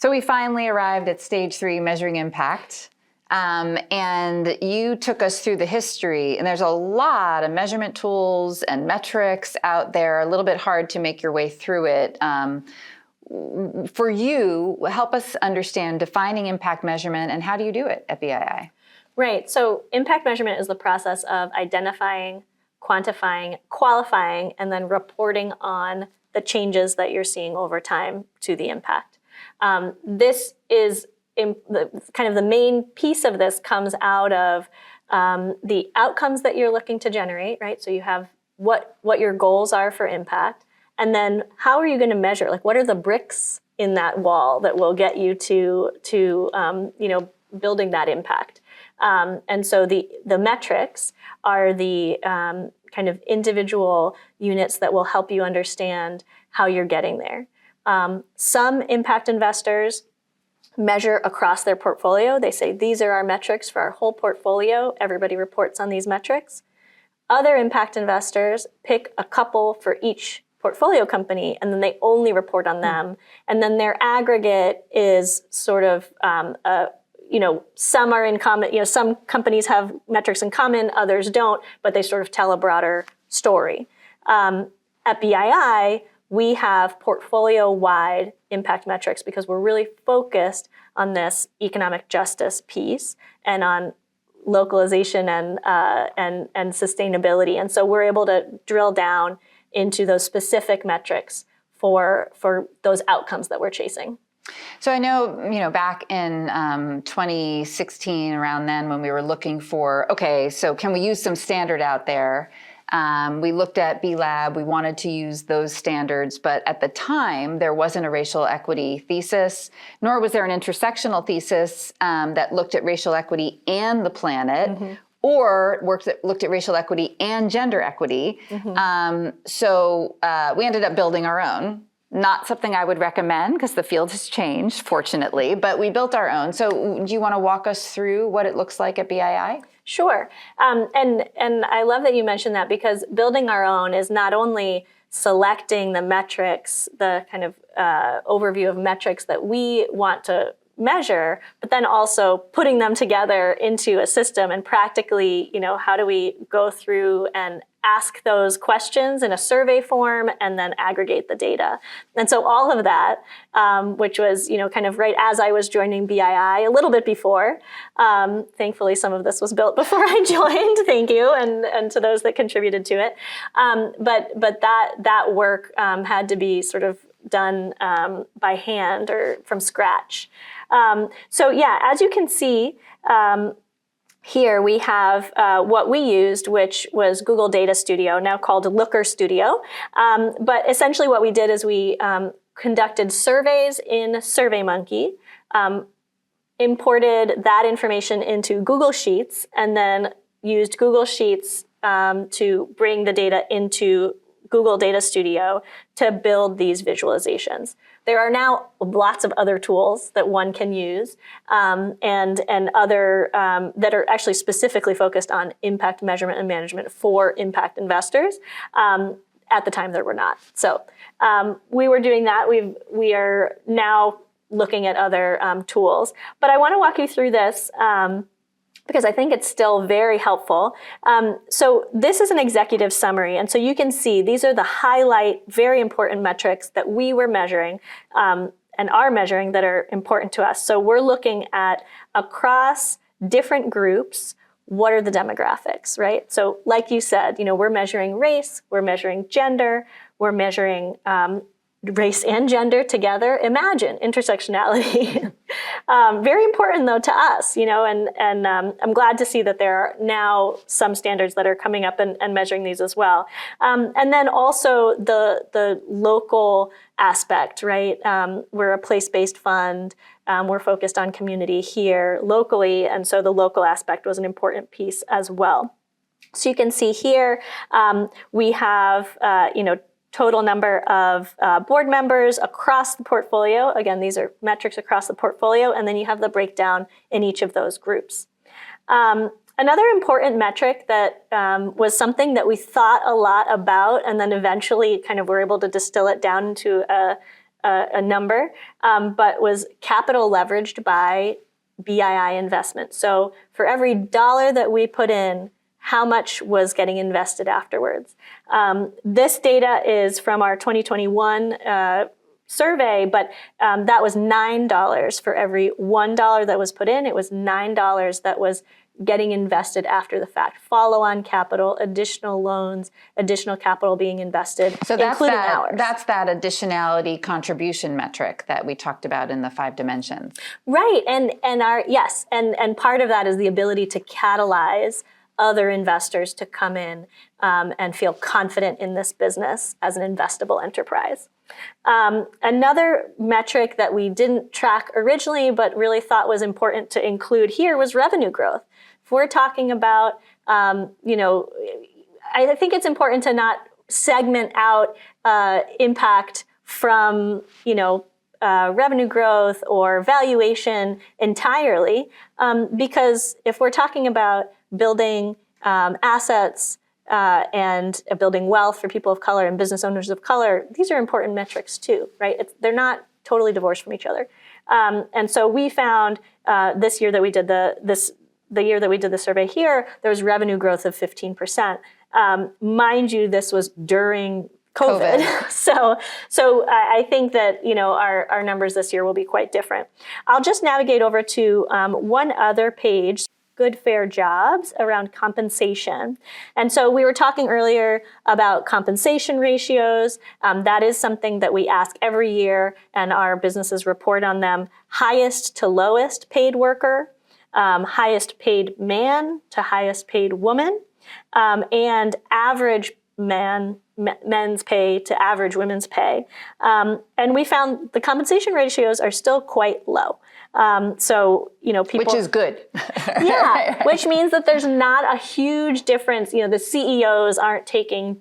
So we finally arrived at stage 3, measuring impact. And you took us through the history, and there's a lot of measurement tools and metrics out there, a little bit hard to make your way through it. For you, help us understand defining impact measurement and how do you do it at BII? Right, so impact measurement is the process of identifying, quantifying, qualifying, and then reporting on the changes that you're seeing over time to the impact. This is kind of the main piece of this comes out of the outcomes that you're looking to generate, right? So you have what your goals are for impact, and then how are you going to measure? Like, what are the bricks in that wall that will get you to building that impact? And so the metrics are the kind of individual units that will help you understand how you're getting there. Some impact investors measure across their portfolio. They say, these are our metrics for our whole portfolio. Everybody reports on these metrics. Other impact investors pick a couple for each portfolio company, and then they only report on them. And then their aggregate is sort of, some are in common, some companies have metrics in common, others don't, but they sort of tell a broader story. At BII, we have portfolio-wide impact metrics because we're really focused on this economic justice piece and on localization and sustainability. And so we're able to drill down into those specific metrics for those outcomes that we're chasing. So I know, back in 2016, around then, when we were looking for, okay, so can we use some standard out there? We looked at B-Lab, we wanted to use those standards, but at the time, there wasn't a racial equity thesis, nor was there an intersectional thesis that looked at racial equity and the planet, or looked at racial equity and gender equity. So we ended up building our own. Not something I would recommend because the field has changed, fortunately, but we built our own. So do you want to walk us through what it looks like at BII? Sure. And I love that you mentioned that, because building our own is not only selecting the metrics, the kind of overview of metrics that we want to measure, but then also putting them together into a system and practically, how do we go through and ask those questions in a survey form and then aggregate the data. And so all of that, which was, kind of right as I was joining BII, a little bit before, thankfully some of this was built before I joined, thank you, and to those that contributed to it. But that work had to be sort of done by hand or from scratch. So yeah, as you can see, here we have what we used, which was Google Data Studio, now called Looker Studio. But essentially what we did is we conducted surveys in SurveyMonkey, imported that information into Google Sheets, and then used Google Sheets to bring the data into Google Data Studio to build these visualizations. There are now lots of other tools that one can use and other that are actually specifically focused on impact measurement and management for impact investors. At the time, there were not. So we were doing that. We are now looking at other tools. But I want to walk you through this because I think it's still very helpful. So this is an executive summary. And so you can see these are the highlight, very important metrics that we were measuring and are measuring that are important to us. So we're looking at across different groups, what are the demographics, right? So like you said, we're measuring race, we're measuring gender, we're measuring race and gender together. Imagine intersectionality. Very important though to us, and I'm glad to see that there are now some standards that are coming up and measuring these as well. And then also the local aspect, right? We're a place-based fund. We're focused on community here locally, and so the local aspect was an important piece as well. So you can see here we have, total number of board members across the portfolio. Again, these are metrics across the portfolio, and then you have the breakdown in each of those groups. Another important metric that was something that we thought a lot about and then eventually kind of were able to distill it down into a number, but was capital leveraged by BII investment. So for every dollar that we put in, how much was getting invested afterwards? This data is from our 2021 survey, but that was $9 for every $1 that was put in. It was $9 that was getting invested after the fact. Follow-on capital, additional loans, additional capital being invested, so that's including that, ours. That's that additionality contribution metric that we talked about in the 5 dimensions. Right, and part of that is the ability to catalyze other investors to come in and feel confident in this business as an investable enterprise. Another metric that we didn't track originally, but really thought was important to include here was revenue growth. If we're talking about, I think it's important to not segment out impact from, revenue growth or valuation entirely, because if we're talking about building assets and building wealth for people of color and business owners of color, these are important metrics too, right? They're not totally divorced from each other. And so we found this year that we did the year that we did the survey here, there was revenue growth of 15%. Mind you, this was during COVID. So I think that, our numbers this year will be quite different. I'll just navigate over to one other page, Good Fair Jobs, around compensation. And so we were talking earlier about compensation ratios. That is something that we ask every year, and our businesses report on them. Highest to lowest paid worker, highest paid man to highest paid woman, and average men's pay to average women's pay. And we found the compensation ratios are still quite low. People, which is good. Yeah, which means that there's not a huge difference. The CEOs aren't taking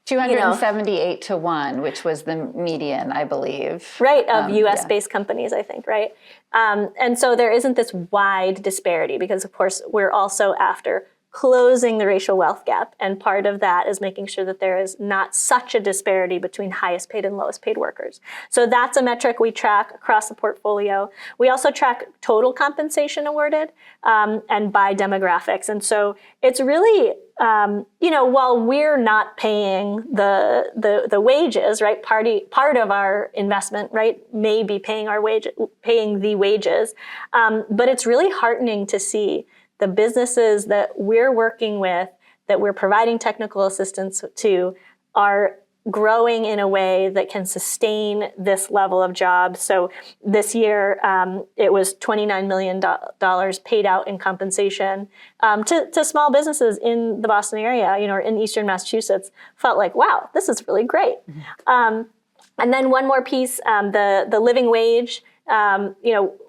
278 to 1, which was the median, I believe. Right, of US-based companies, I think, right? And so there isn't this wide disparity because, of course, we're also after closing the racial wealth gap. And part of that is making sure that there is not such a disparity between highest paid and lowest paid workers. So that's a metric we track across the portfolio. We also track total compensation awarded and by demographics. And so it's really, while we're not paying the wages, right? Part of our investment, right, may be paying the wages. But it's really heartening to see the businesses that we're working with, that we're providing technical assistance to, are growing in a way that can sustain this level of jobs. So this year, it was $29 million paid out in compensation to small businesses in the Boston area, or in Eastern Massachusetts. Felt like, wow, this is really great. Mm-hmm. And then one more piece, the living wage.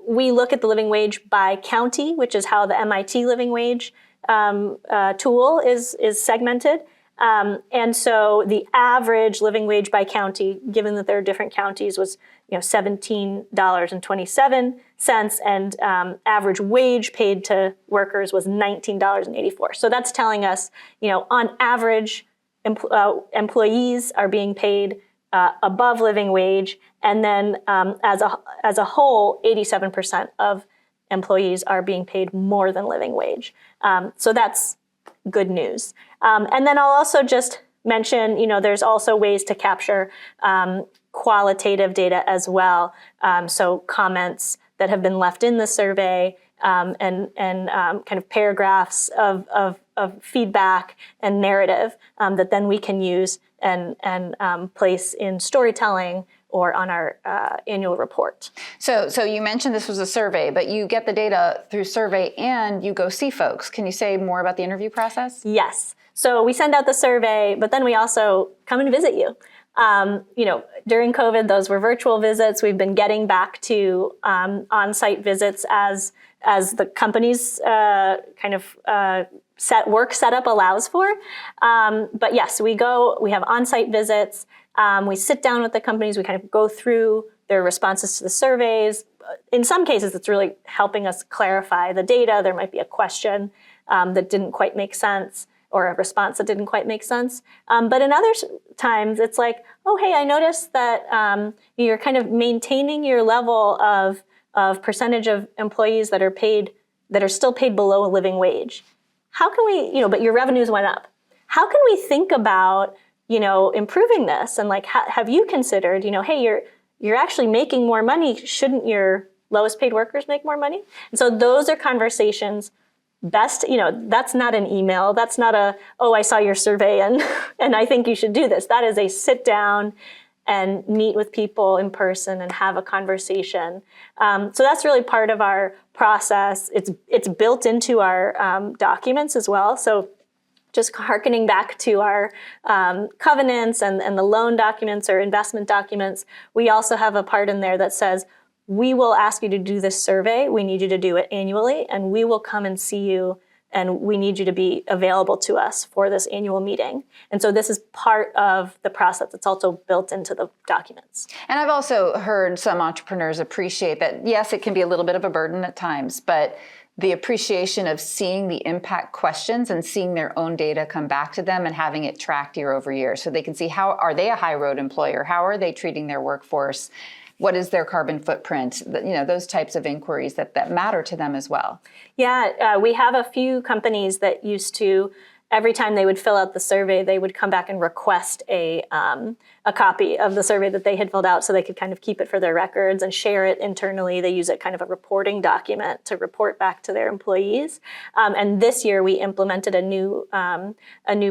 We look at the living wage by county, which is how the MIT living wage tool is segmented. And so the average living wage by county, given that there are different counties, was $17.27, and average wage paid to workers was $19.84. So that's telling us, on average, employees are being paid above living wage, and then as a whole, 87% of employees are being paid more than living wage. So that's good news. And then I'll also just mention, there's also ways to capture qualitative data as well. So comments that have been left in the survey and kind of paragraphs of feedback and narrative that then we can use and place in storytelling or on our annual report. So you mentioned this was a survey, but you get the data through survey and you go see folks. Can you say more about the interview process? Yes. So we send out the survey, but then we also come and visit you. During COVID, those were virtual visits. We've been getting back to on-site visits as the company's work setup allows for. But yes, we have on-site visits. We sit down with the companies. We kind of go through their responses to the surveys. In some cases, it's really helping us clarify the data. There might be a question that didn't quite make sense. or a response that didn't quite make sense. But in other times, it's like, oh, hey, I noticed that you're kind of maintaining your level of percentage of employees that are still paid below a living wage. How can we, but your revenues went up. How can we think about, improving this? And like, have you considered, hey, you're actually making more money. Shouldn't your lowest paid workers make more money? And so those are conversations best, that's not an email. That's not I saw your survey and I think you should do this. That is a sit down and meet with people in person and have a conversation. So that's really part of our process. It's built into our documents as well. So just hearkening back to our covenants and the loan documents or investment documents, we also have a part in there that says, we will ask you to do this survey. We need you to do it annually, and we will come and see you, and we need you to be available to us for this annual meeting. And so this is part of the process that's also built into the documents. And I've also heard some entrepreneurs appreciate that, yes, it can be a little bit of a burden at times, but the appreciation of seeing the impact questions and seeing their own data come back to them and having it tracked year over year so they can see, how are they a high road employer? How are they treating their workforce? What is their carbon footprint? Those types of inquiries that matter to them as well. Yeah, we have a few companies that used to, every time they would fill out the survey, they would come back and request a copy of the survey that they had filled out so they could kind of keep it for their records and share it internally. They use it kind of a reporting document to report back to their employees. And this year we implemented a new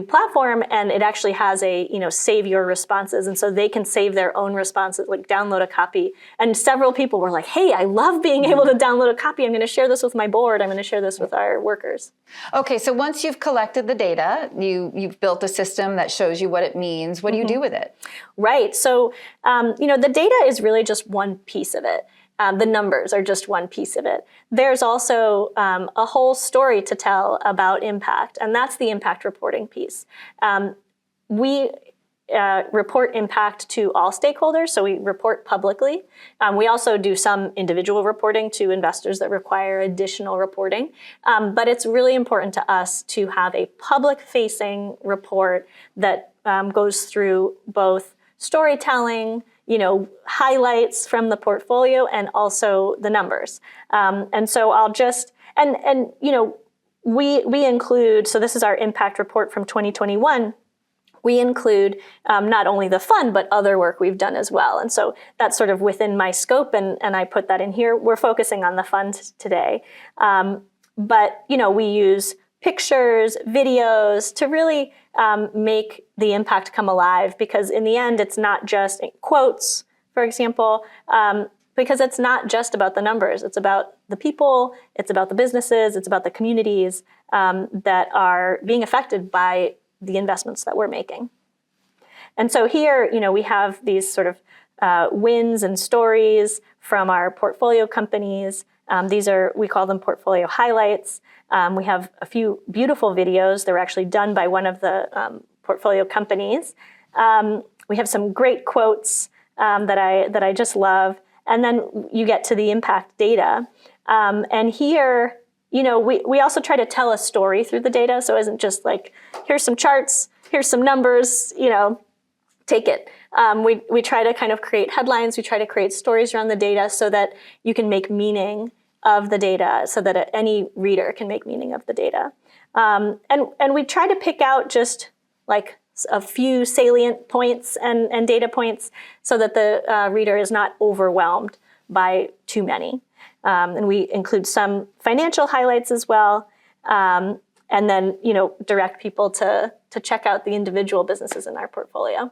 platform, and it actually has a save your responses, and so they can save their own responses, like download a copy. And several people were like, "Hey, I love being able to download a copy. I'm going to share this with my board. I'm going to share this with our workers." Okay, so once you've collected the data, you've built a system that shows you what it means. What do you do with it? Right. So, the data is really just one piece of it. The numbers are just one piece of it. There's also a whole story to tell about impact, and that's the impact reporting piece. We report impact to all stakeholders, so we report publicly. We also do some individual reporting to investors that require additional reporting. But it's really important to us to have a public-facing report that goes through both storytelling, highlights from the portfolio, and also the numbers. And so I'll just, we include, so this is our impact report from 2021. We include not only the fund, but other work we've done as well. And so that's sort of within my scope, and I put that in here. We're focusing on the fund today. But, we use pictures, videos to really make the impact come alive, because in the end, it's not just quotes, for example, because it's not just about the numbers. It's about the people, it's about the businesses, it's about the communities that are being affected by the investments that we're making. And so here, we have these sort of wins and stories from our portfolio companies. We call them portfolio highlights. We have a few beautiful videos that were actually done by one of the portfolio companies. We have some great quotes that I just love. And then you get to the impact data. And here, we also try to tell a story through the data. So it isn't just like, here's some charts, here's some numbers, take it. We try to kind of create headlines. We try to create stories around the data so that you can make meaning of the data, so that any reader can make meaning of the data. And we try to pick out just like a few salient points and data points so that the reader is not overwhelmed by too many. And we include some financial highlights as well. And then, direct people to check out the individual businesses in our portfolio.